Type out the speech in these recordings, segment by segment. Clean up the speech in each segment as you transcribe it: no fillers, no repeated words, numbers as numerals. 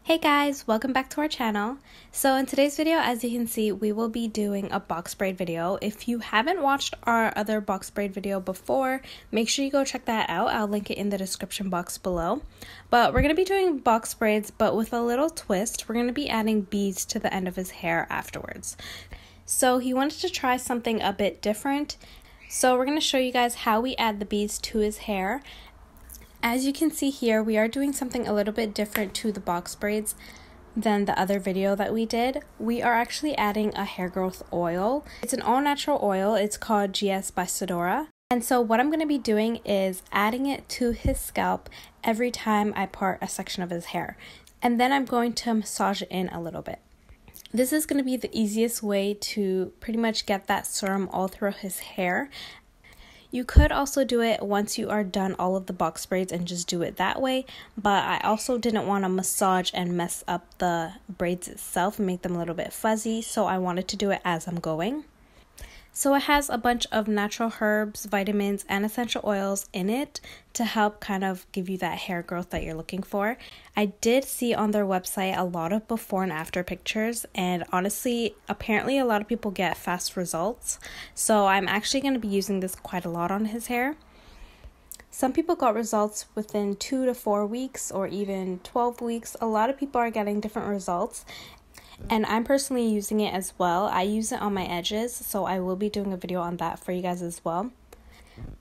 Hey guys, welcome back to our channel. So in today's video, as you can see, we will be doing a box braid video. If you haven't watched our other box braid video before, make sure you go check that out. I'll link it in the description box below. But we're going to be doing box braids, but with a little twist. We're going to be adding beads to the end of his hair afterwards. So he wanted to try something a bit different. So we're going to show you guys how we add the beads to his hair. As you can see here, we are doing something a little bit different to the box braids than the other video that we did. We are actually adding a hair growth oil. It's an all-natural oil. It's called 𝗕𝗂𝗡. And so what I'm going to be doing is adding it to his scalp every time I part a section of his hair. And then I'm going to massage it in a little bit. This is going to be the easiest way to pretty much get that serum all through his hair. You could also do it once you are done all of the box braids and just do it that way, but I also didn't want to massage and mess up the braids itself and make them a little bit fuzzy, so I wanted to do it as I'm going. So it has a bunch of natural herbs, vitamins, and essential oils in it to help kind of give you that hair growth that you're looking for. I did see on their website a lot of before and after pictures, and honestly, apparently a lot of people get fast results. So I'm actually going to be using this quite a lot on his hair. Some people got results within 2 to 4 weeks or even 12 weeks. A lot of people are getting different results. And I'm personally using it as well. I use it on my edges, so I will be doing a video on that for you guys as well.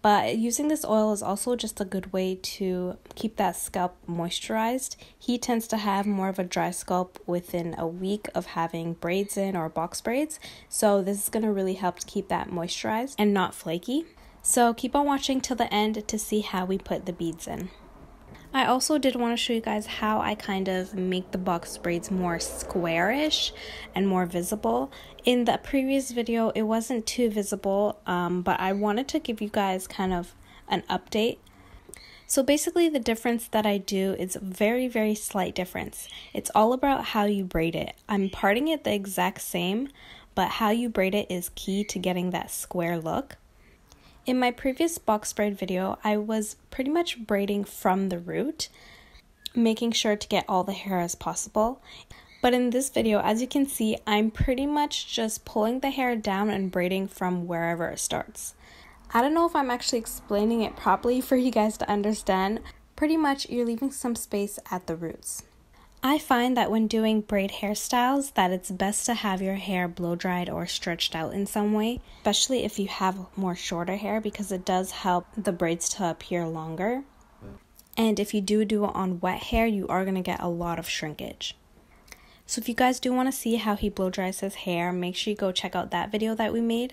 But using this oil is also just a good way to keep that scalp moisturized. He tends to have more of a dry scalp within a week of having braids in or box braids. So this is going to really help to keep that moisturized and not flaky. So keep on watching till the end to see how we put the beads in. I also did want to show you guys how I kind of make the box braids more squarish and more visible. In the previous video, it wasn't too visible, but I wanted to give you guys kind of an update. So basically the difference that I do is a very, very slight difference. It's all about how you braid it. I'm parting it the exact same, but how you braid it is key to getting that square look. In my previous box braid video, I was pretty much braiding from the root, making sure to get all the hair as possible. But in this video, as you can see, I'm pretty much just pulling the hair down and braiding from wherever it starts. I don't know if I'm actually explaining it properly for you guys to understand. Pretty much, you're leaving some space at the roots. I find that when doing braid hairstyles that it's best to have your hair blow dried or stretched out in some way, especially if you have more shorter hair, because it does help the braids to appear longer. And if you do it on wet hair, you are going to get a lot of shrinkage. So if you guys do want to see how he blow dries his hair, make sure you go check out that video that we made.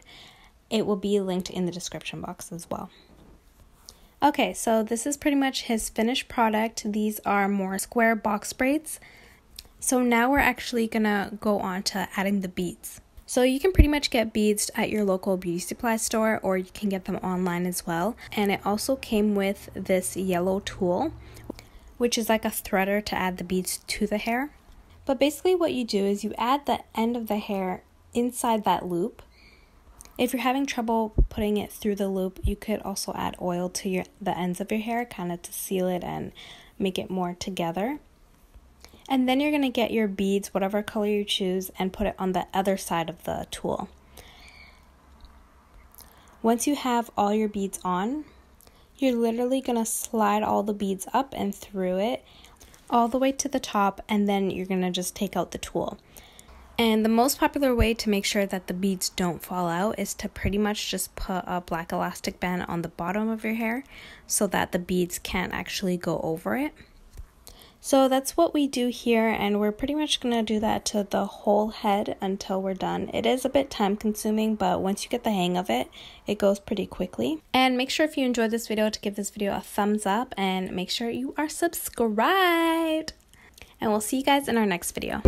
It will be linked in the description box as well. Okay, so this is pretty much his finished product. These are more square box braids. So now we're actually gonna go on to adding the beads. So you can pretty much get beads at your local beauty supply store, or you can get them online as well. And it also came with this yellow tool, which is like a threader to add the beads to the hair. But basically what you do is you add the end of the hair inside that loop. If you're having trouble putting it through the loop, you could also add oil to the ends of your hair, kind of to seal it and make it more together. And then you're going to get your beads, whatever color you choose, and put it on the other side of the tool. Once you have all your beads on, you're literally going to slide all the beads up and through it all the way to the top, and then you're going to just take out the tool. And the most popular way to make sure that the beads don't fall out is to pretty much just put a black elastic band on the bottom of your hair so that the beads can't actually go over it. So that's what we do here, and we're pretty much going to do that to the whole head until we're done. It is a bit time consuming, but once you get the hang of it, it goes pretty quickly. And make sure if you enjoyed this video to give this video a thumbs up, and make sure you are subscribed. And we'll see you guys in our next video.